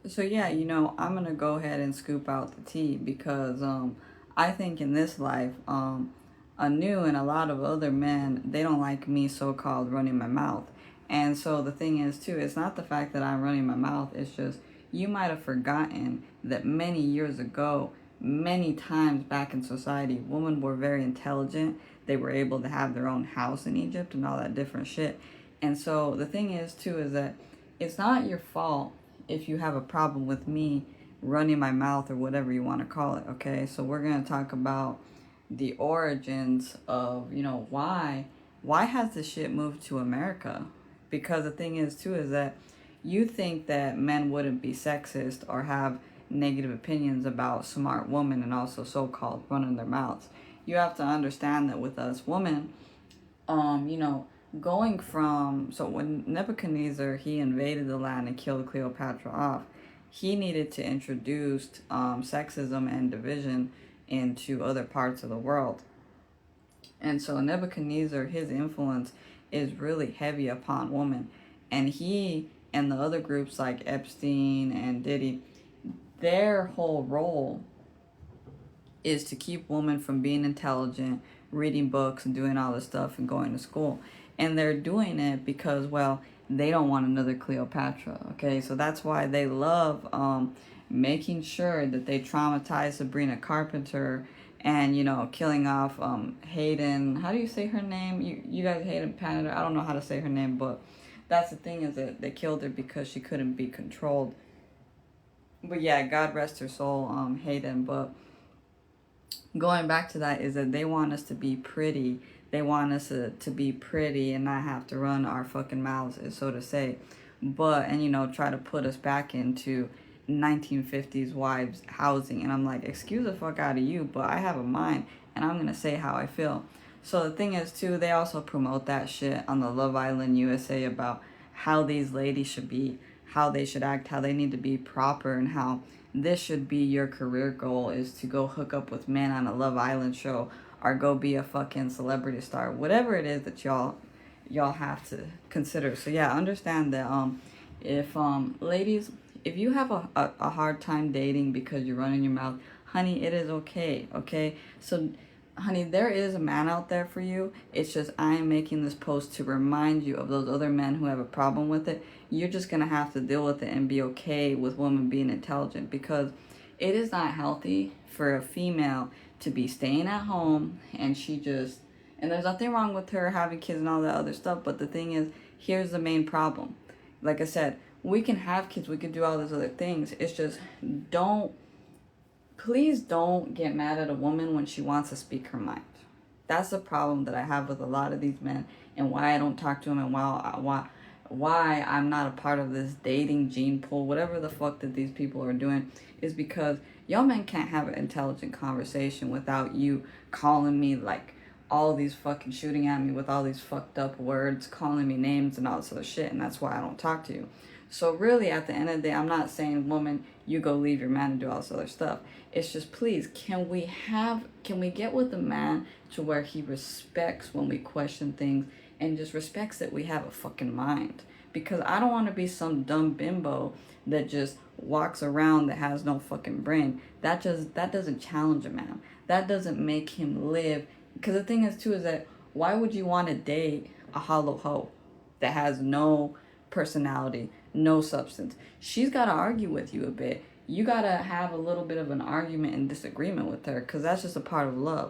So yeah, I'm gonna go ahead and scoop out the tea because I think in this life, Anu and a lot of other men, they don't like me so-called running my mouth. And so the thing is too, it's not the fact that I'm running my mouth, it's just you might have forgotten that many years ago, many times back in society, women were very intelligent. They were able to have their own house in Egypt and all that different shit. And so the thing is too is that it's not your fault if you have a problem with me running my mouth or whatever you want to call it, okay? So we're going to talk about the origins of, why has this shit moved to America? Because the thing is too is that you think that men wouldn't be sexist or have negative opinions about smart women and also so-called running their mouths. You have to understand that with us women, um, you know, going from, so when Nebuchadnezzar, he invaded the land and killed Cleopatra off, he needed to introduce sexism and division into other parts of the world. And so Nebuchadnezzar, his influence is really heavy upon women. And he and the other groups like Epstein and Diddy, their whole role is to keep women from being intelligent, reading books, and doing all this stuff and going to school. And they're doing it because, well, they don't want another Cleopatra. Okay, so that's why they love making sure that they traumatize Sabrina Carpenter and killing off Hayden. How do you say her name? You guys Hayden Panetta. I don't know how to say her name, but that's the thing is that they killed her because she couldn't be controlled. But yeah, God rest her soul, Hayden. But going back to that is that they want us to be pretty. They want us to be pretty and not have to run our fucking mouths, so to say. But, and try to put us back into 1950s wives housing. And I'm like, excuse the fuck out of you, but I have a mind and I'm going to say how I feel. So the thing is, too, they also promote that shit on the Love Island USA about how these ladies should be, how they should act, how they need to be proper, and how this should be your career goal is to go hook up with men on a Love Island show or go be a fucking celebrity star, whatever it is that y'all have to consider. So yeah, understand that if ladies, if you have a hard time dating because you're running your mouth, honey, it is okay. Okay, so honey, there is a man out there for you. It's just I am making this post to remind you of those other men who have a problem with it. You're just going to have to deal with it and be okay with women being intelligent, because it is not healthy for a female to be staying at home and and there's nothing wrong with her having kids and all that other stuff, but the thing is, here's the main problem. Like I said, we can have kids, we can do all those other things. It's just don't please don't get mad at a woman when she wants to speak her mind. That's the problem that I have with a lot of these men, and why I don't talk to them, and why I'm not a part of this dating gene pool, whatever the fuck that these people are doing, is because y'all men can't have an intelligent conversation without you calling me like all these fucking shooting at me with all these fucked up words, calling me names and all this other shit, and that's why I don't talk to you. So really, at the end of the day, I'm not saying, woman, you go leave your man and do all this other stuff. It's just, please, can we get with a man to where he respects when we question things and just respects that we have a fucking mind? Because I don't want to be some dumb bimbo that just walks around that has no fucking brain. That doesn't challenge a man. That doesn't make him live. Because the thing is too is that why would you want to date a hollow hoe that has no personality, no substance? She's got to argue with you a bit. You got to have a little bit of an argument and disagreement with her, because that's just a part of love.